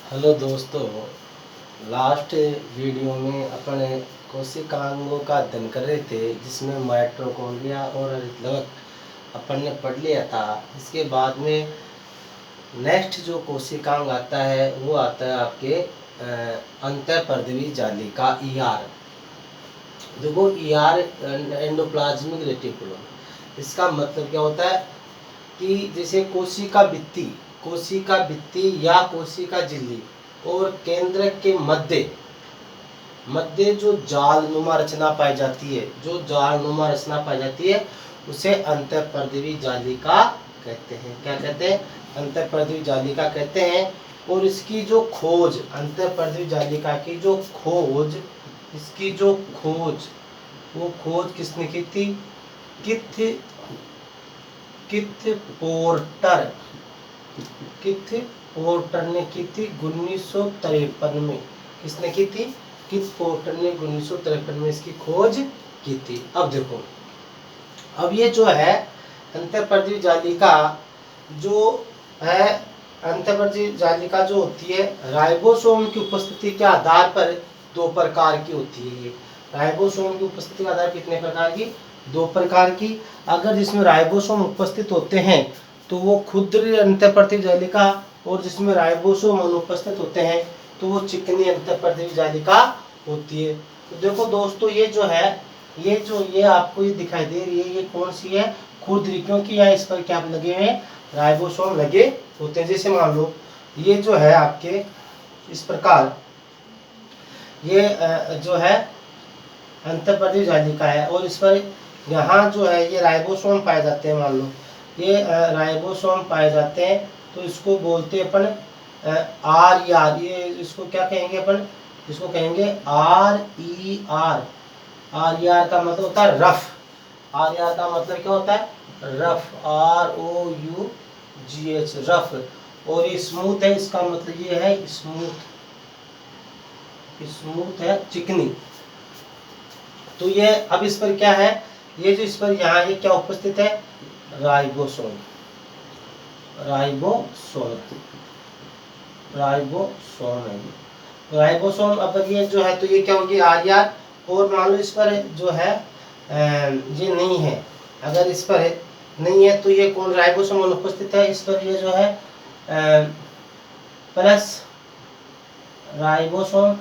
Hello दोस्तों, last video में अपने कोशिकांगों का अध्ययन कर रहे थे जिसमें माइटोकॉन्ड्रिया और हरितलवक अपन ने पढ़ लिया था। इसके बाद में नेक्स्ट जो कोशिकांग आता है वो आता है आपके अंतःपर्दवी जालिका ईआर। देखो ईआर एंडोप्लाज्मिक रेटिकुलम, इसका मतलब क्या होता है कि जैसे कोशिका भित्ति या कोशिका झिल्ली और केंद्र के मध्य मध्य जो जालनुमा रचना पाई जाती है, उसे अंतःपर्दवी जालिका कहते हैं। क्या कहते हैं? अंतःपर्दवी जालिका कहते हैं। और इसकी जो खोज, अंतःपर्दवी जालिका की जो खोज, इसकी जो खोज, वो खोज किसने की थी? किथ पोर्टर ने की थी 1953 में। किसने की थी? किथ पोर्टर ने 1953 में इसकी खोज की थी। अब देखो, अब ये जो है अंतःपर्दवी जालिका जो है, अंतःपर्दवी जालिका जो होती है राइबोसोम की उपस्थिति के आधार पर दो प्रकार की होती है। राइबोसोम की उपस्थिति के आधार पर कितने प्रकार की? दो प्रकार की। अगर जिसमें राइबोसोम उपस्थित होते हैं तो वो क्षुद्र अंतःपर्दवी जालिका, और जिसमें राइबोसोम अनुपस्थित होते हैं तो वो चिकनी अंतःपर्दवी जालिका होती है। तो देखो दोस्तों, ये जो है, ये आपको ये दिखाई दे रही है, ये कौन सी है? क्षुद्र, क्योंकि यहाँ इस पर क्या लगे हुए हैं? राइबोसोम लगे होते हैं। जैसे मान लो ये जो है आपके इस प्रकार, ये जो है अंतःपर्दवी जालिका है और इस पर यहाँ जो है ये राइबोसोम पाए जाते हैं। मान लो ये राइबोसोम पाए जाते हैं, तो इसको बोलते हैं अपन आर। ये इसको क्या कहेंगे अपन? इसको कहेंगे RER। RER का मतलब होता है रफ। RER का मतलब क्या होता है? Rough, ROUGH, rough. और ये स्मूथ है, इसका मतलब ये है स्मूथ है, चिकनी। तो ये अब इस पर क्या है? ये जो इस पर यहाँ ये क्या उपस्थित है? राइबोसोम है। राइबोसोम अब ये जो है तो ये क्या होगी? RER। और मान लो इस पर जो है ये नहीं है, अगर इस पर नहीं है तो ये कौन? राइबोसोम अनुपस्थित है, इस पर ये जो है प्लस राइबोसोम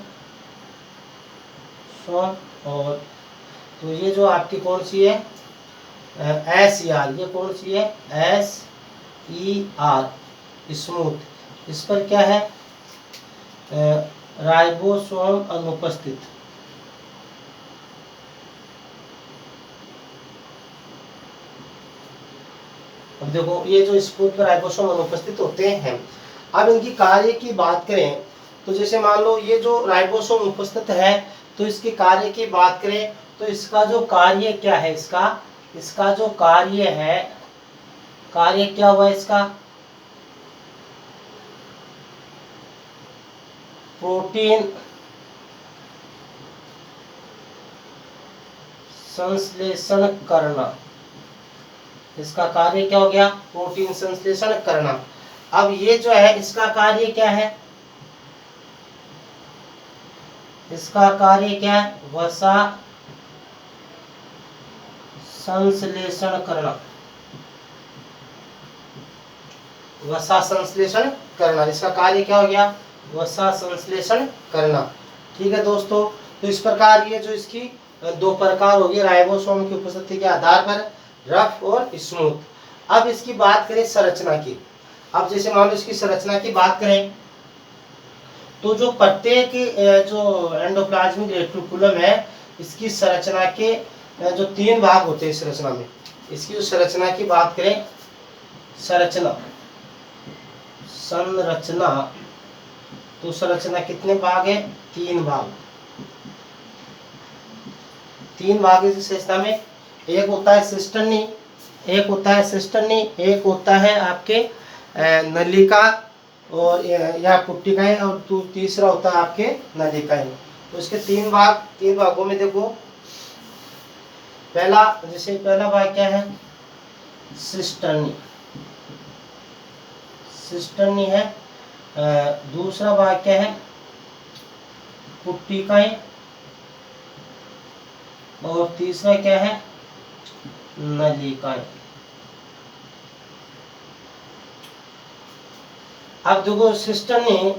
और तो ये जो आपकी कौन सी है? SER। ये कौन सी है? SER, smooth. इस पर क्या है? राइबोसोम अनुपस्थित। अब देखो ये जो स्मूथ पर राइबोसोम अनुपस्थित होते हैं। अब इनकी कार्य की बात करें तो जैसे मान लो ये जो राइबोसोम उपस्थित है, तो इसके कार्य की बात करें तो इसका जो कार्य क्या है? इसका जो कार्य है, कार्य क्या हुआ इसका? प्रोटीन संश्लेषण करना। इसका कार्य क्या हो गया? प्रोटीन संश्लेषण करना। अब ये जो है इसका कार्य क्या है? इसका कार्य क्या है? वसा संश्लेषण करना। वसा संश्लेषण करना, इसका कार्य क्या हो गया? वसा संश्लेषण करना। ठीक है दोस्तों, तो इस प्रकार ये जो इसकी दो प्रकार हो गए राइबोसोम की उपस्थिति के आधार पर, रफ और स्मूथ। अब इसकी बात करें संरचना की। अब जैसे मान लो इसकी संरचना की बात करें तो जो प्रत्येक जो एंडोप्लाज्मिक रेटिकुलम है, इसकी संरचना के जो 3 भाग होते हैं इस संरचना में। इसकी जो संरचना की बात करें, संरचना तो संरचना कितने भाग है? 3 भाग। 3 भाग इस संरचना में। एक होता है सिस्टर्नी, एक होता है आपके नलिका और या पुट्टिकाएं, और तीसरा होता है आपके नलिकाएं। तो इसके 3 भागों में देखो, पहला भाग क्या है? सिस्टर्नी है। दूसरा भाग क्या है, पुट्टिकाएं, और तीसरा क्या है, नलिकाएं। अब देखो सिस्टम ने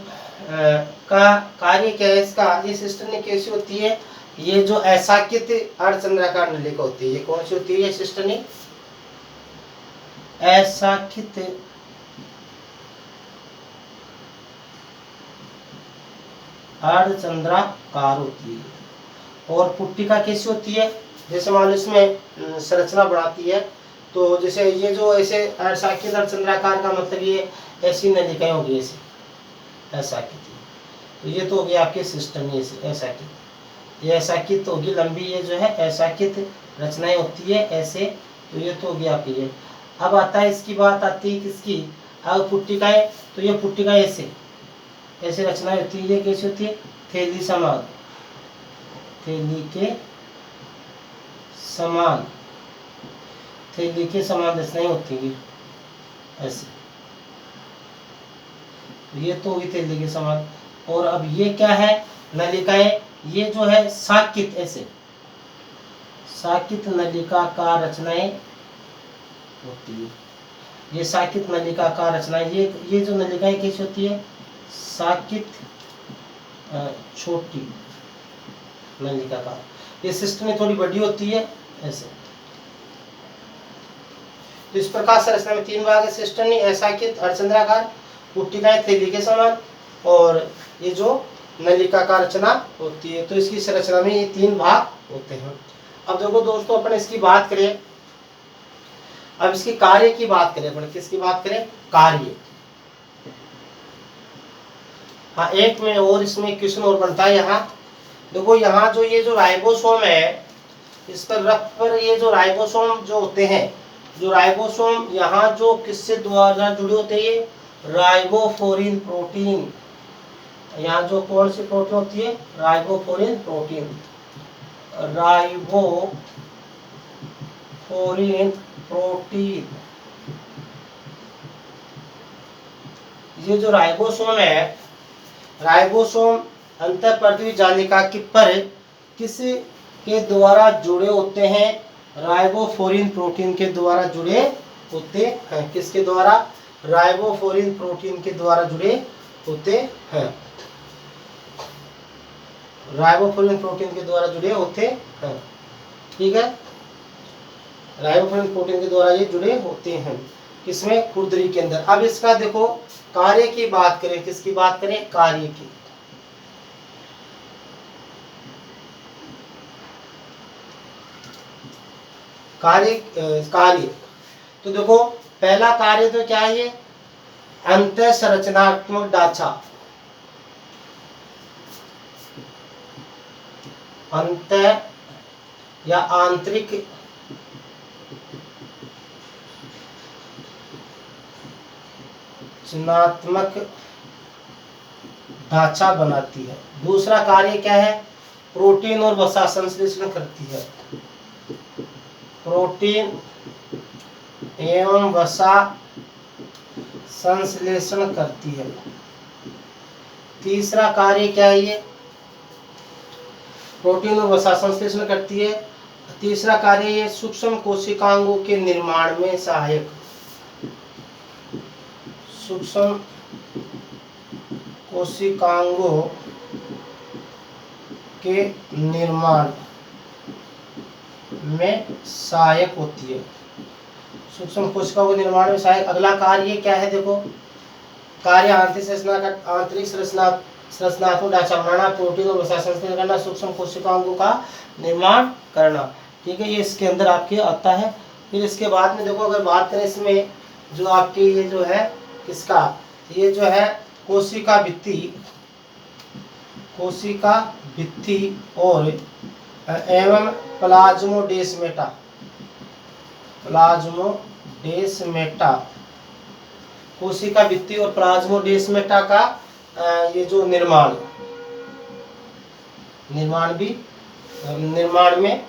का कार्य क्या है इसका, ये सिस्टम ने कैसी होती है, ये जो असाकित अर्धचंद्राकार नलिका होती है, ये कौन सी होती है, ये सिस्टम ने असाकित अर्धचंद्राकार होती है। और पुट्टिका कैसी होती है, जैसे मान लो इसमें संरचना बनाती है, तो जैसे ये जो ऐसे असाकित अर्धचंद्राकार का मतलब ये ऐसी नलिकाएं होगी, ऐसी असाकित, तो ये तो होगी आपके सिस्टम, ये असाकित, ये असाकित होगी लंबी, ये जो है असाकित रचनाएं होती है ऐसे, तो ये तो होगी आपकी ये। अब आता है इसकी बात आती है किसकी, अब पुट्टिकाएं, तो ये पुट्टिकाएं ऐसे ऐसे रचनाएं होती है, ये कैसी होती है, थैली समान, थैली के समान, थैली के समान रचनाएं होती है ऐसे, ये तो होगी थैली के समान। और अब ये क्या है, नलिकाएं, ये जो है साकित, ऐसे साकित नलिकाकार रचनाएं होती है, ये साकित नलिकाकार रचनाएं, ये जो नलिकाएं कैसी होती है, साकित छोटी नलिकाकार, ये सिस्टम में थोड़ी बड़ी होती है ऐसे। तो इस प्रकार से रचना में तीन भाग है सिस्टम में, असाकित अर्धचंद्राकार, पुट्टिकाएं थैली के समान, और ये जो नलिकाकार रचना होती है। तो इसकी संरचना में ये तीन भाग होते हैं। अब देखो दोस्तों, अपन इसकी बात करें, अब इसकी कार्य की बात करें, अपन किसकी बात करें, कार्य। हाँ, एक में और इसमें क्वेश्चन और बनता है यहाँ, देखो यहाँ जो ये जो राइबोसोम है, इस पर रख पर ये जो राइबोसोम जो होते हैं, जो राइबोसोम यहाँ जो किससे द्वारा जुड़े होते हैं, ये राइबोफोरिन प्रोटीन, यहाँ जो कौन सी प्रोटीन होती है, राइबोफोरिन प्रोटीन, राइबोफोरिन प्रोटीन। ये जो राइबोसोम है, राइबोसोम अंतःपृथ्वी जालिका की पर किस के द्वारा जुड़े होते हैं, राइबोफोरिन प्रोटीन के द्वारा जुड़े होते हैं। किसके द्वारा, राइबोफोरिन प्रोटीन के द्वारा जुड़े होते हैं, राइबोफोरिन प्रोटीन के द्वारा जुड़े होते हैं, ठीक है, राइबोफोरिन प्रोटीन के द्वारा ये जुड़े होते हैं, किसमें, खुरदरी के अंदर। अब इसका देखो कार्य की बात करें, किसकी बात करें, कार्य की। कार्य तो देखो पहला कार्य तो क्या है, ये अंतः संरचनात्मक ढांचा, अंतः या आंतरिक संरचनात्मक ढांचा बनाती है। दूसरा कार्य क्या है, प्रोटीन और वसा संश्लेषण करती है, प्रोटीन एवं वसा संश्लेषण करती है। तीसरा कार्य क्या है, ये प्रोटीन और वसा संश्लेषण करती है। तीसरा कार्य ये सूक्ष्म कोशिकांगों के निर्माण में सहायक, सूक्ष्म कोशिकांगों के निर्माण में सहायक होती है, सूक्ष्म कोशिकाओं के निर्माण में सहायक। अगला कार्य क्या है, देखो कार्य आंतरिक संरचनात्मक ढांचा बनाना, प्रोटीन और वसा संश्लेषण करना, सूक्ष्म कोशिकाओं का निर्माण करना, ठीक है, ये इसके अंदर आपके आता है। फिर इसके बाद में देखो अगर बात करें इसमें जो आपके ये जो है किसका, ये जो है कोशिका भित्ति, कोशिका भित्ति और एवं प्लाज्मोडेस्मेटा, प्लाज्मोडेस्मेटा, कोशिका भित्ति और प्लाज्मोडेस्मेटा का ये जो निर्माण भी निर्माण में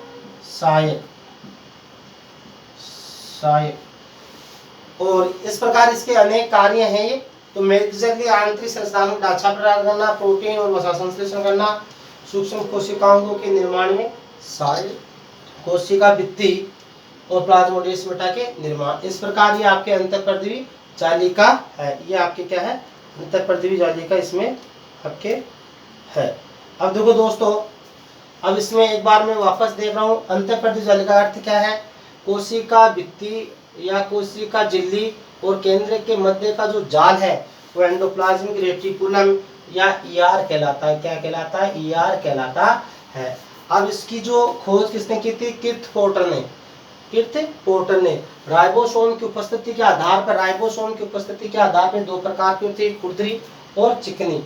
सहायक। और इस प्रकार इसके अनेक कार्य हैं ये, तो मेजरली आंतरिक संरचनात्मक ढांचा प्रदान करना, प्रोटीन और वसा संश्लेषण करना, सूक्ष्म कोशिकाओं के निर्माण में सहायक, कोशिका भित्ति और प्लाज्मोडेस्माटा के निर्माण। इस प्रकार ये आपके अंतःपर्दवी जालिका है। ये आपके क्या है, अंतःपर्दवी जालिका इसमें आपके है। अब देखो दोस्तों, अब इसमें एक बार मैं वापस देख रहा हूँ, अंतःपर्दवी जालिका का अर्थ क्या है, कोशिका भित्ति या कोशिका झिल्ली और केंद्र के मध्य का जो जाल है वो एंडोप्लाज्मिक रेटिकुलम या ईआर कहलाता है। क्या कहलाता है, ईआर कहलाता है। अब इसकी जो खोज किसने की थी, किर्थ पोर्टर ने। किर्थ पोर्टर ने राइबोसोम की उपस्थिति के आधार पर, राइबोसोम की उपस्थिति के आधार पर दो प्रकार की होती है, खुरदरी और चिकनी।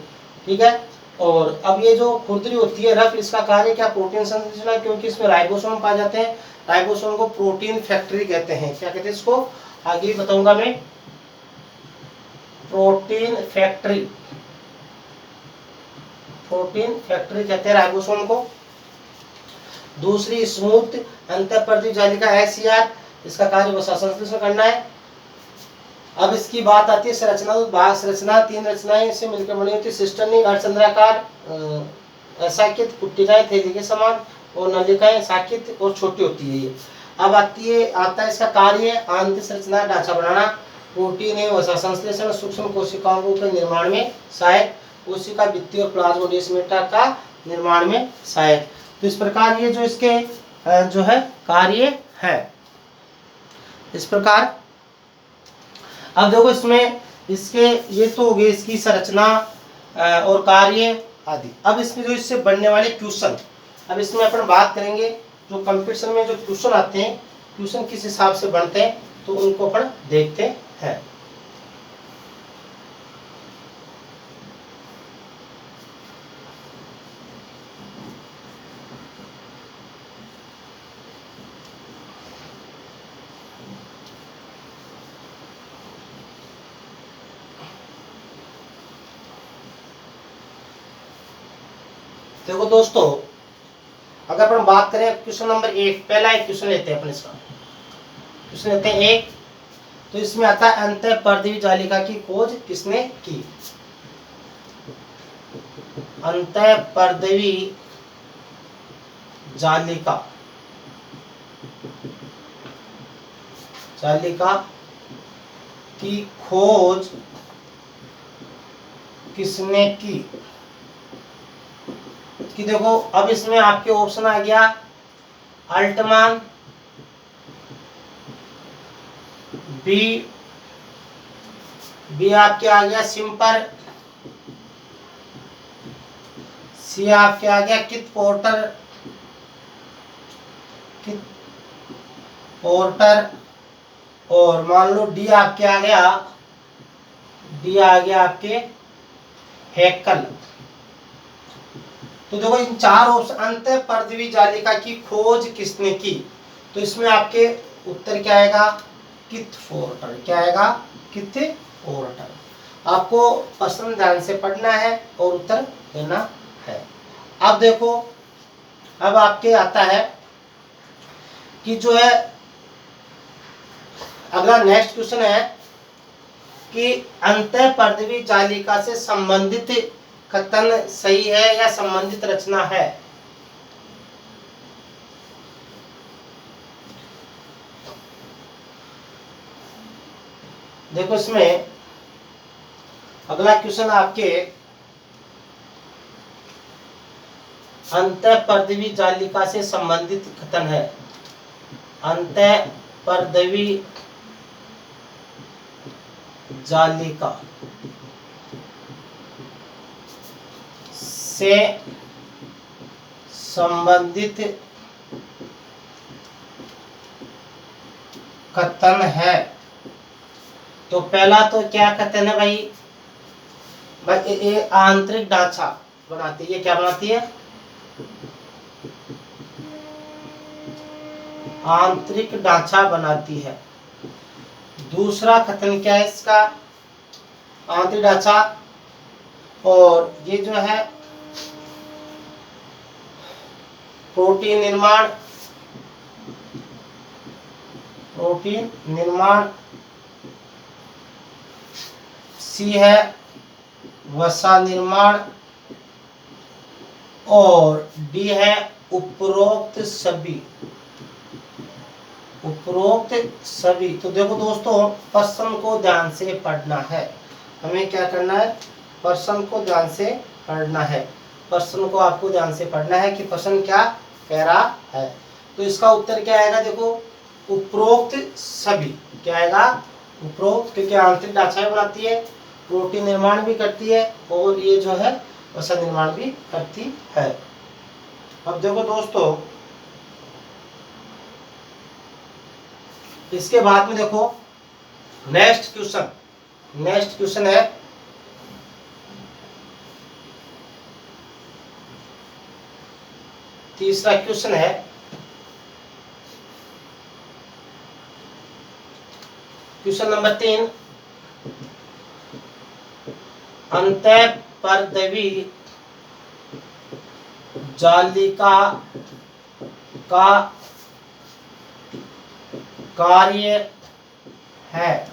ठीक है, और अब ये जो खुरदरी होती है रफ, इसका कार्य क्या, प्रोटीन संश्लेषण, क्योंकि इसमें राइबोसोम पाए जाते हैं। राइबोसोम को प्रोटीन फैक्ट्री कहते हैं। क्या कहते हैं इसको, आगे बताऊंगा मैं, प्रोटीन फैक्ट्री, प्रोटीन फैक्ट्री कहते हैं राइबोसोम को। दूसरी स्मूथ अंतःपर्दवी जालिका एसईआर, इसका कार्य वसा संश्लेषण करना है। अब इसकी बात आती है संरचना, तो भाग संरचना, तीन रचनाएं इससे मिलकर बनी होती है, सिस्टर्नी अर्धचंद्राकार, असाकित कुटिकाएं थैली के समान, और नलिकाएं साकित और छोटी होती है ये। अब आता है इसका कार्य, आंतरिक संरचना ढांचा बनाना, प्रोटीन है वसा संश्लेषण, सूक्ष्म कोशिकाओं के निर्माण में सहायक, कोशिका भित्ति और प्लाज्मोडेस्माटा का निर्माण में सहायक। तो इस प्रकार ये जो इसके जो है कार्य है इस प्रकार। अब देखो इसमें इसके ये तो हो गए इसकी संरचना और कार्य आदि। अब इसमें जो इससे बनने वाले क्वेश्चन, अब इसमें अपन बात करेंगे जो कंपटीशन में जो क्वेश्चन आते हैं, क्वेश्चन किस हिसाब से बनते हैं, तो उनको अपन देखते हैं। देखो दोस्तों, अगर अपन बात करें क्वेश्चन नंबर 1, पहला एक क्वेश्चन लेते हैं अपन इसका, क्वेश्चन लेते हैं 1। तो इसमें आता है अंतःपर्दवी जालिका की खोज किसने की। अंतःपर्दवी जालिका की खोज किसने की। कि देखो अब इसमें आपके ऑप्शन आ गया अल्टमान, बी आपके आ गया सिंपर, सी आपके आ गया किथ पोर्टर, और मान लो डी आपके आ गया आपके हैकल। तो देखो इन चार ऑप्शन, अंतःपर्दवी जालिका की खोज किसने की, तो इसमें आपके उत्तर क्या आएगा, किथ पोर्टर। क्या आएगा, किथ पोर्टर। आपको प्रश्न ध्यान से पढ़ना है और उत्तर देना है। अब देखो, अब आपके आता है कि जो है अगला नेक्स्ट क्वेश्चन है कि अंतःपर्दवी जालिका से संबंधित कथन सही है या संबंधित रचना है। देखो इसमें अगला क्वेश्चन आपके अंतःपर्दवी जालिका से संबंधित कथन है। अंतःपर्दवी जालिका से संबंधित कथन है। तो पहला तो क्या कथन है भाई, ये आंतरिक ढांचा बनाती है। ये क्या बनाती है, आंतरिक ढांचा बनाती है। दूसरा कथन क्या है इसका, आंतरिक ढांचा, और ये जो है प्रोटीन निर्माण सी है वसा निर्माण और डी है उपरोक्त सभी। उपरोक्त सभी। तो देखो दोस्तों, प्रश्न को ध्यान से पढ़ना है। हमें क्या करना है? प्रश्न को ध्यान से पढ़ना है। प्रश्न को आपको ध्यान से पढ़ना है कि प्रश्न क्या कह रहा है। तो इसका उत्तर क्या आएगा? देखो, उपरोक्त सभी क्या आएगा? उपरोक्त, क्योंकि आंतरिक ढांचा बनाती है, प्रोटीन निर्माण भी करती है और ये जो है वसा निर्माण भी करती है। अब देखो दोस्तों, इसके बाद में देखो नेक्स्ट क्वेश्चन है तीसरा क्वेश्चन है क्वेश्चन नंबर 3। अंतःपरद्रवी जालिका का कार्य है।